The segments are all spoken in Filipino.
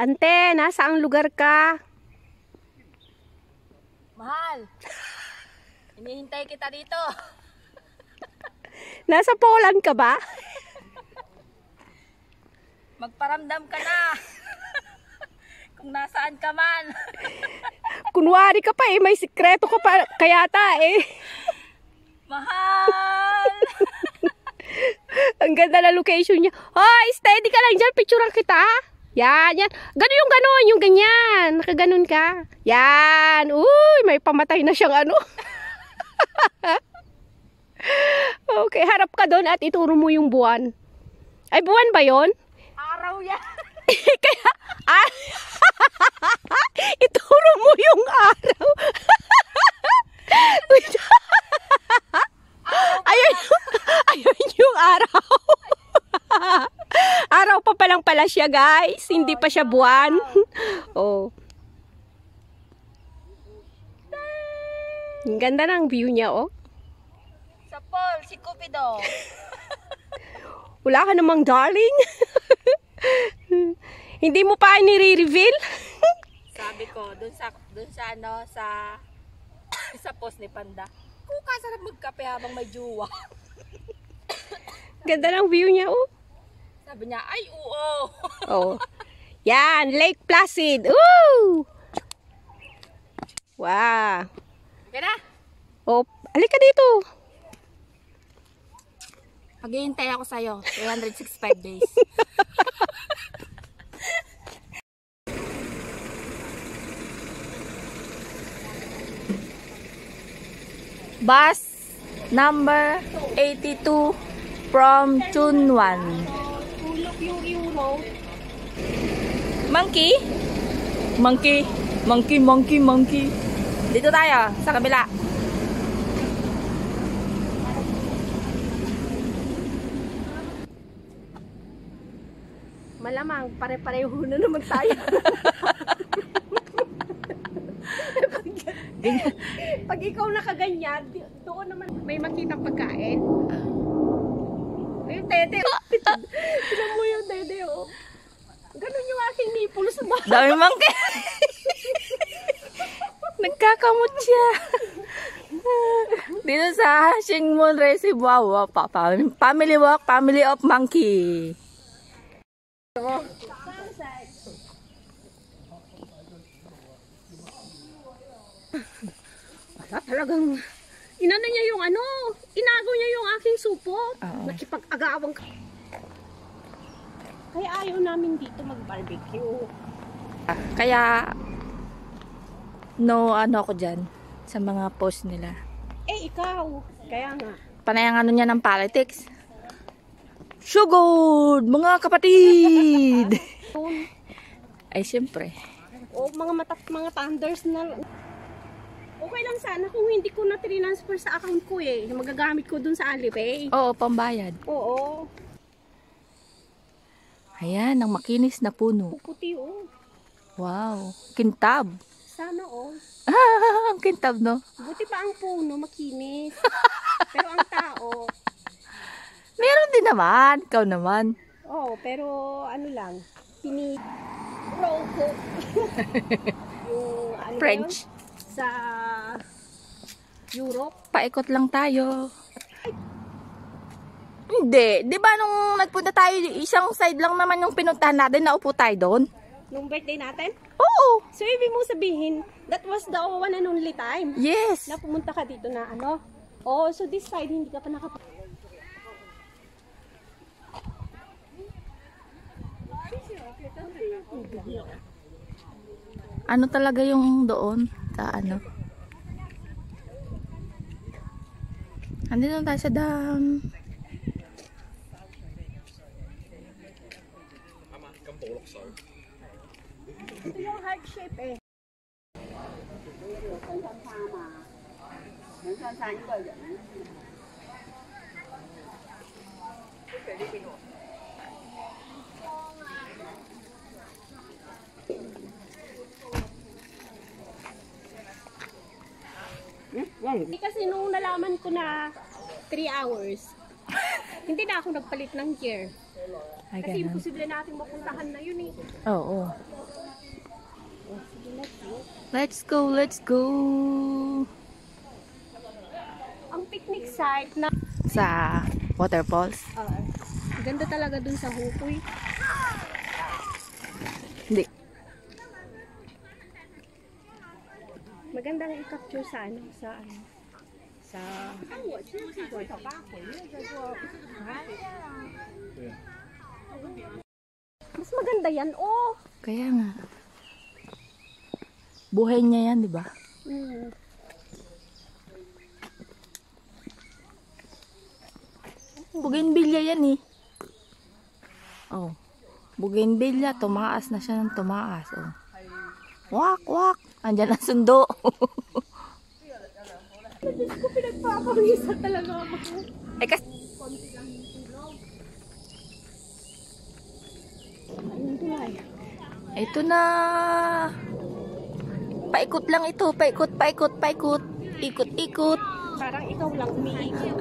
Ante, nasaang lugar ka? Mahal, hinihintay kita dito. Nasa Poland ka ba? Magparamdam ka na. Kung nasaan ka man. Kunwari ka pa eh, may sikreto ka pa kayata eh. Mahal! Ang ganda na location niya. Hoy, steady ka lang dyan, picturean kita. Yan, yan. Ganun, yung ganyan. Nakaganon ka. Yan. Uy, may pamatay na siyang ano. Okay, harap ka doon at ituro mo yung buwan. Ay, buwan ba yon? Araw yan. Kaya, ituro mo yung araw. ayun yung araw. Araw pa palang pala siya, guys. Hindi pa siya buwan. Oh. Ang ganda ng view niya, oh. Sa Paul, si Cupido. Wala ka namang darling. Hindi mo pa nire-reveal? Sabi ko, dun sa ano, sa post ni Panda. Kung kasarap magkape habang may juwa. Ganda ng view niya, oh. Sabi niya, ay, oo. Oh. Yan, Lake Placid. Woo! Wow. Kaya Oh, alika dito. maghihintay ako sa'yo. 365 days. Bus number 82 from Chunwan. Tulog yung road. Monkey? Monkey. Dito tayo, sa kabila. Malamang, pare-pareho na naman tayo. Pag ikaw nakaganyan, doon naman may makitang pagkain. Yung tete, oh. Tignan mo yung tete, oh. Ganun yung aking nipple sa bahay. Dami monkey. Nagkakamot siya. Dito sa Shingmun Reservoir, family walk, family of monkey. Talagang inano niya yung ano, inago niya yung aking supot. Nakipag-agawang ka. Kaya ayaw namin dito mag-barbecue. Kaya no ano ako dyan sa mga post nila. Eh ikaw, kaya nga. Panay ang ano niya ng politics. Sugod, mga kapatid. Ay siyempre. O mga thunders na. Okay lang sana kung hindi ko na transfer sa account ko eh. Magagamit ko dun sa Alipay. Oo, pambayad. Oo. Ayan, ang makinis na puno. Puputi oh. Wow, kintab. Sana oh. Ang kintab, no? Buti pa ang puno, makinis. Pero ang tao. Meron din naman, ikaw naman. Oh, pero ano lang. Roll ko. Yung ano French. Yun? Sa Europe. Paikot lang tayo. Hindi. Di ba nung nagpunta tayo, isang side lang naman yung pinuntahan natin, naupo tayo doon? Nung birthday natin? Oo. So, ibig mo sabihin, that was the one and only time. Yes. Na pumunta ka dito na ano. Oh, so this side, hindi ka pa Ano talaga yung doon? Sa ano? Andito na tayo sa dam. Ito yung heart shape eh. Kasi nung nalaman ko na 3 hours, hindi na ako nagpalit ng gear. Ay, Kasi ganun. imposible natin mapuntahan na yun eh. Oo. Let's go, let's go. Ang picnic site na... Sa waterfalls. Ganda talaga dun sa Hukoy. Hindi. Magandang i-capture sa ano, sa mas maganda yan, oh. Kaya nga. Buhay niya yan, di ba? Bougainvillea yan eh. Oh. Bougainvillea, tumaas na siya ng tumaas. Oh. Wak, wak. Andyan ang sundo. Diyos ko, pinagpapawisa talaga ako. Eh, kasi... Ayun tulay. Ito na. Paikot lang ito. Paikot, paikot, paikot. Ikot, ikot. Parang ikaw lang umiikot.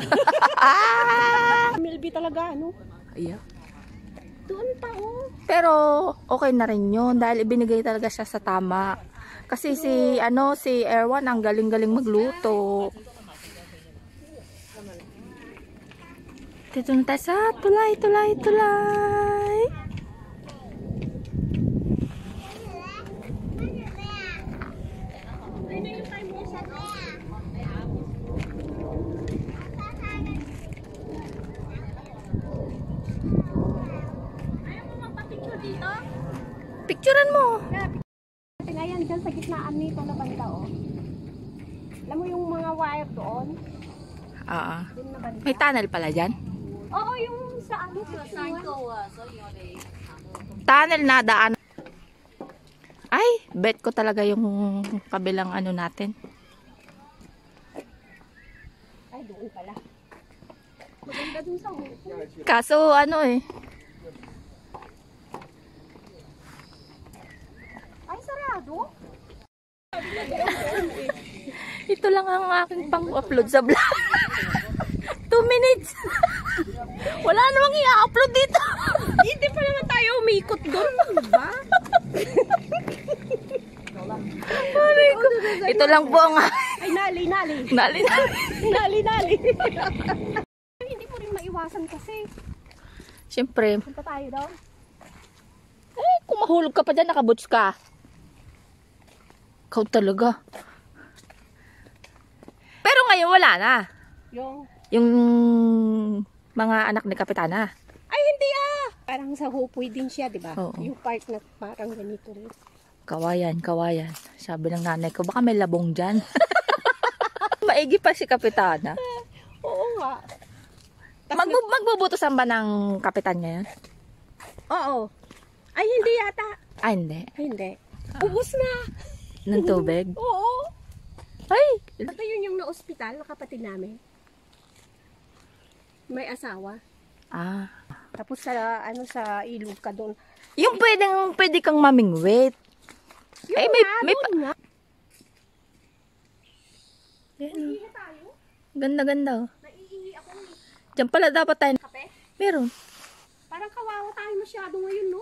Milby talaga, ano? Yeah. Doon pa, oh. Pero okay na rin yun dahil ibinigay talaga siya sa tama. Kasi si Erwan ang galing-galing magluto. Dito na tayo sa tulay, tulay, tulay. Picturean mo. Ngayon, dyan sa gitnaan nito na banda, oh. Alam mo yung mga wire doon? Doon na banda. May tunnel pala dyan. Oo, yung sa ano. Tunnel na daan. Ay, bet ko talaga yung kabilang ano natin. Ay, doon pala. Maganda dun sa hukay. Kaso ano eh. Ay, sarado. Ito lang ang aking pang-upload sa vlog. 2 minutes. Wala namang i-upload dito. Hindi pa naman tayo umikot doon, diba? Ito lang po ang Ay, nali. nali. Nali. Hindi mo rin maiwasan kasi. Siyempre, Punta tayo doon. kung mahulog ka pa dyan, nakaboots ka. Ikaw talaga. Pero ngayon wala na. Yung mga anak ni Kapitana. Ay, hindi ah! Parang sa Hupoy din siya, di ba? Oo. Yung part na parang ganito rin. Kawayan, kawayan. Sabi ng nanay ko, baka may labong dyan. Maigi pa si Kapitana. Oo nga. Magbubutusan ba ng kapitan ngayon? Oo. Ay, hindi yata. Ah, hindi. Ay, hindi. Ubus na. Ng tubig? Oo. Ay! Ito yun yung na-ospital na kapatid namin. May asawa. Ah. Tapos sa, sa ilog ka doon. Yung pwede kang mamingwit. Ay, may nga. Yan. Ganda-ganda. Oh. Naiihi ako eh. Diyan pala dapat tayo. Kape? Meron. Parang kawawa tayo masyado ngayon, no?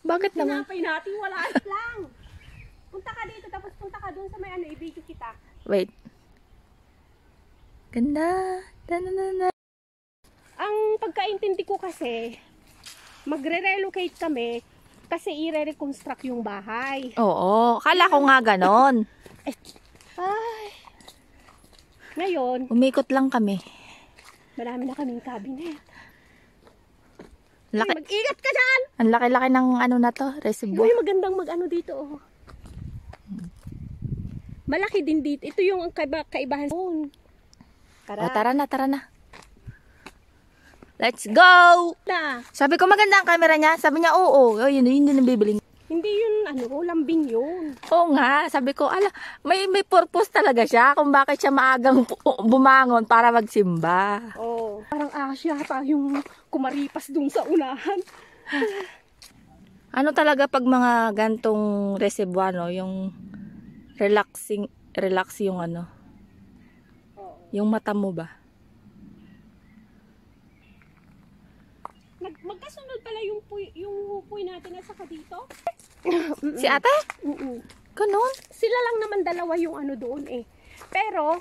Bakit naman? Tinapay natin, wala lang. Punta ka dito, tapos punta ka doon sa may ano, i-video kita. Wait. Ganda. Da-da-da-da. Ang pagkaintindi ko kasi, magre-relocate kami kasi i-reconstruct yung bahay. Oo. Kala ko nga ganon. Ay. Ngayon, Umikot lang kami. marami na kaming cabinet. Laki, Ay, mag-ingat ka dyan! ang laki-laki ng ano na to, reservoir. Uy, magandang mag-ano dito, oh. Malaki din dito. Ito yung kaibahan. O, tara na, tara na. Let's go! Na. Sabi ko maganda ang camera niya. Sabi niya, oo. Oh, yun din ang bibili. Hindi yun, lambing yun. Oo nga. Sabi ko, may purpose talaga siya kung bakit siya maagang bumangon para magsimba. Oh, parang Asya pa yung kumaripas dun sa unahan. Ano talaga pag mga gantong reservoir, no? Yung relax yung ano. Yung mata mo ba? Magkasunod pala yung hupoy natin at saka dito. Si ate? Ganun? Sila lang naman dalawa yung ano doon eh. Pero,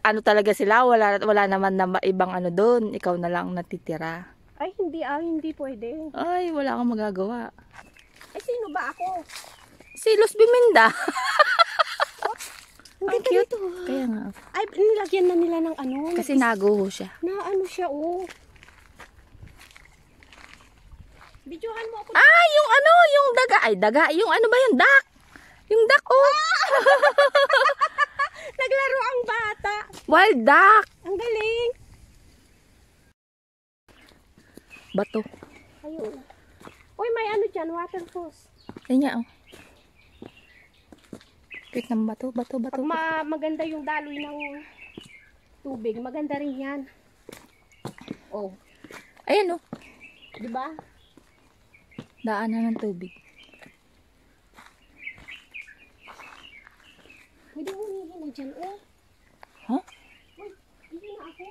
Ano talaga sila, wala naman na ibang ano doon. Ikaw na lang natitira. ay hindi pwede. Ay, wala kang magagawa. Ay, sino ba ako? Si Luz Biminda. Hindi Ang cute. dito. Kaya nga. Ay, nilagyan na nila ng ano. Kasi naguho siya. Na ano siya, oh. Videohan mo ako. Ah, yung ano, yung daga. Ay, daga. Yung ano ba yung duck? Yung duck, oh. Naglaro ang bata. Wild duck. Ang galing. Bato. Ayun. Uy, may ano dyan, water hose. Ayun niya, oh. Wait ng bato. Pag maganda yung daloy ng tubig, maganda rin yan. Oh, Ayan, oh. di ba? Daanan ng tubig. Pwede humihin na dyan, oh. Huh? Uy, hindi na ako.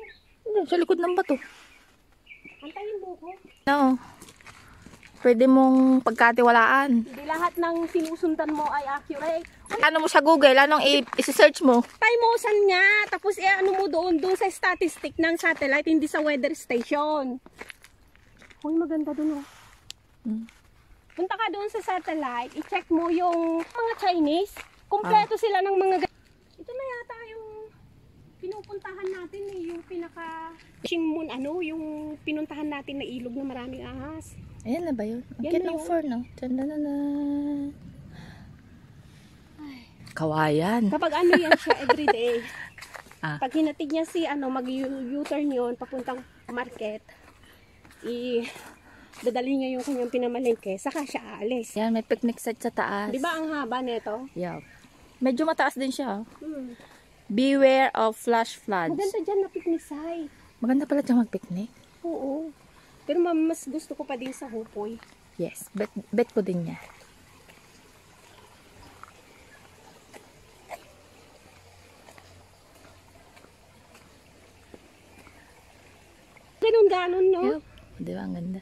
Hindi, sa likod ng bato. Antayin mo ko. Oo. Pwede mong pagkatiwalaan. Hindi lahat ng sinusundan mo ay accurate. Ano mo sa Google? Anong i-search mo? Timusan niya. Tapos ano mo doon sa statistic ng satellite, hindi sa weather station. Uy, maganda doon, oh. Punta ka doon sa satellite, i-check mo yung mga Chinese. Kompleto sila ng mga... Ito na yata yung pinupuntahan natin eh, yung pinaka... Moon, ano, yung pinuntahan natin na ilog na maraming ahas. Ayan na ba yun? Ang Yan cute na ng yun. fur, no? Tandana. Kawayan. Kapag ano yan siya everyday. Ah. Pag hinatig niya si ano, mag-U-turn yun, papuntang market, dadali niya yung kanyang pinamalengke, saka siya aalis. Yan, may picnic set sa taas. Di ba ang haba nito? Yeah. Medyo mataas din siya. Hmm. Beware of flash floods. Maganda dyan na picnic site. Maganda pala dyan mag-picnic. Oo. Pero mas gusto ko pa din sa hupoy. Yes, bet ko din niya. Ganun-ganon, no? Yup. Di ba, ang ganda?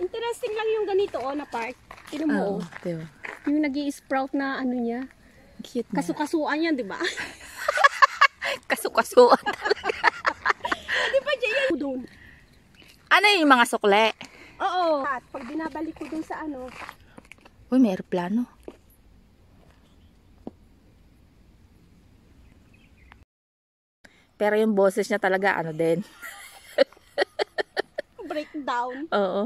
Interesting lang yung ganito, oh, na part. Tinan mo, Oo, oh. di ba? Yung nag-i-sprout na ano niya. Cute na. Kasukasuan yan, di ba? Kasukasuan. Di ba dyan yan? Doon. Ano yung mga sukle? Oo. At pag binabalik ko dun sa ano, Uy, may aeroplano. Pero yung boses niya talaga, ano din. breakdown. Oo.